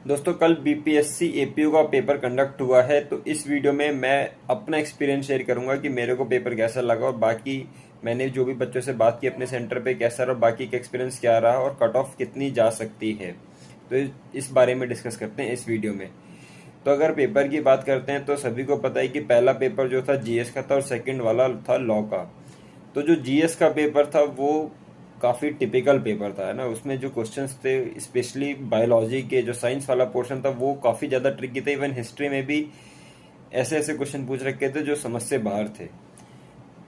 दोस्तों कल BPSC APO का पेपर कंडक्ट हुआ है। तो इस वीडियो में मैं अपना एक्सपीरियंस शेयर करूंगा कि मेरे को पेपर कैसा लगा और बाकी मैंने जो भी बच्चों से बात की अपने सेंटर पे कैसा रहा, बाकी का एक्सपीरियंस क्या रहा और कट ऑफ कितनी जा सकती है। तो इस बारे में डिस्कस करते हैं इस वीडियो में। तो अगर पेपर की बात करते हैं तो सभी को पता है कि पहला पेपर जो था जीएस का था और सेकंड वाला था लॉ का। तो जो जीएस का पेपर था वो काफ़ी टिपिकल पेपर था, है ना। उसमें जो क्वेश्चंस थे स्पेशली बायोलॉजी के जो साइंस वाला पोर्शन था वो काफ़ी ज़्यादा ट्रिकी था। इवन हिस्ट्री में भी ऐसे ऐसे क्वेश्चन पूछ रखे थे जो समझ से बाहर थे।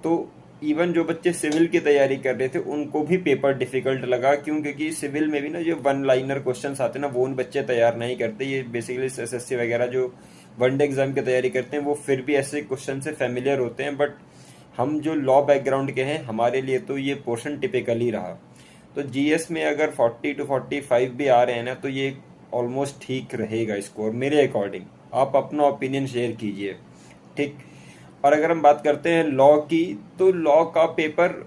तो इवन जो बच्चे सिविल की तैयारी कर रहे थे उनको भी पेपर डिफिकल्ट लगा। क्यों? क्योंकि सिविल में भी ना जो वन लाइनर क्वेश्चंस आते हैं ना वो उन बच्चे तैयार नहीं करते। ये बेसिकली एसएससी वगैरह जो वनडे एग्जाम की तैयारी करते हैं वो फिर भी ऐसे क्वेश्चन से फेमिलियर होते हैं, बट हम जो लॉ बैकग्राउंड के हैं हमारे लिए तो ये पोर्शन टिपिकल ही रहा। तो जीएस में अगर 40 to 45 भी आ रहे हैं ना तो ये ऑलमोस्ट ठीक रहेगा स्कोर मेरे अकॉर्डिंग। आप अपना ओपिनियन शेयर कीजिए, ठीक। और अगर हम बात करते हैं लॉ की, तो लॉ का पेपर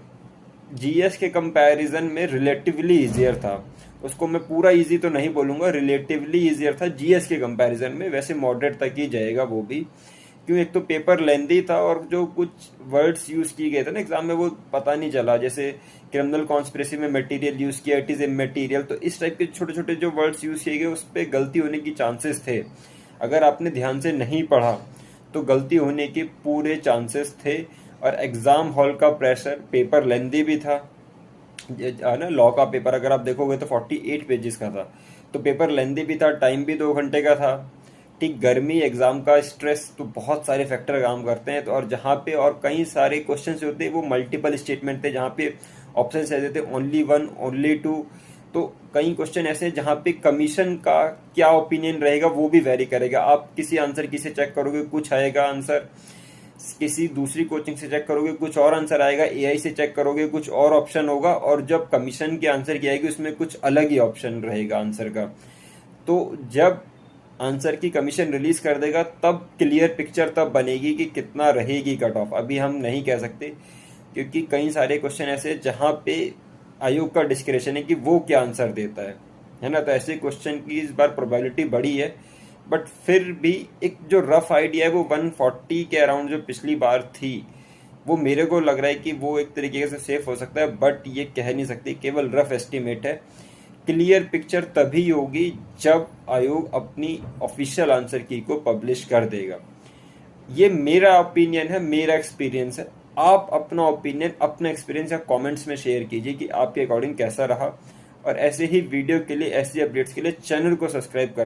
जीएस के कंपैरिजन में रिलेटिवली इजियर था। उसको मैं पूरा इजी तो नहीं बोलूंगा, रिलेटिवली इजियर था जीएस के कंपैरिजन में। वैसे मॉडरेट तक ही जाएगा वो भी, क्यों? एक तो पेपर लेंदी था और जो कुछ वर्ड्स यूज किए गए थे ना एग्जाम में वो पता नहीं चला। जैसे क्रिमिनल कॉन्स्पिरेसी में मटेरियल यूज किया, इट इज इमटेरियल। तो इस टाइप के छोटे छोटे जो वर्ड्स यूज किए गए उस पर गलती होने की चांसेस थे। अगर आपने ध्यान से नहीं पढ़ा तो गलती होने के पूरे चांसेस थे। और एग्जाम हॉल का प्रेशर, पेपर लेंदी भी था, है ना। लॉ का पेपर अगर आप देखोगे तो 48 पेजेस का था। तो पेपर लेंदी भी था, टाइम भी 2 घंटे का था, ठीक। गर्मी, एग्जाम का स्ट्रेस, तो बहुत सारे फैक्टर काम करते हैं। तो और जहाँ पे और कई सारे क्वेश्चंस होते हैं वो मल्टीपल स्टेटमेंट थे, जहाँ पे ऑप्शन ऐसे थे ओनली वन, ओनली टू। तो कई क्वेश्चन ऐसे हैं जहाँ पे कमीशन का क्या ओपिनियन रहेगा वो भी वेरी करेगा। आप किसी आंसर की से चेक करोगे कुछ आएगा आंसर, किसी दूसरी कोचिंग से चेक करोगे कुछ और आंसर आएगा, एआई से चेक करोगे कुछ और ऑप्शन होगा, और जब कमीशन के आंसर की आएगी उसमें कुछ अलग ही ऑप्शन रहेगा आंसर का। तो जब आंसर की कमीशन रिलीज कर देगा तब क्लियर पिक्चर तब बनेगी कि कितना रहेगी कट ऑफ। अभी हम नहीं कह सकते क्योंकि कई सारे क्वेश्चन ऐसे जहां पे आयोग का डिस्क्रिप्शन है कि वो क्या आंसर देता है ना। तो ऐसे क्वेश्चन की इस बार प्रोबेबिलिटी बढ़ी है, बट फिर भी एक जो रफ आइडिया है वो 140 के अराउंड जो पिछली बार थी वो मेरे को लग रहा है कि वो एक तरीके से सेफ हो सकता है। बट ये कह नहीं सकती, केवल रफ एस्टिमेट है। क्लियर पिक्चर तभी होगी जब आयोग अपनी ऑफिशियल आंसर की को पब्लिश कर देगा। ये मेरा ओपिनियन है, मेरा एक्सपीरियंस है। आप अपना ओपिनियन, अपना एक्सपीरियंस या कमेंट्स में शेयर कीजिए कि आपके अकॉर्डिंग कैसा रहा। और ऐसे ही वीडियो के लिए, ऐसी अपडेट्स के लिए चैनल को सब्सक्राइब कर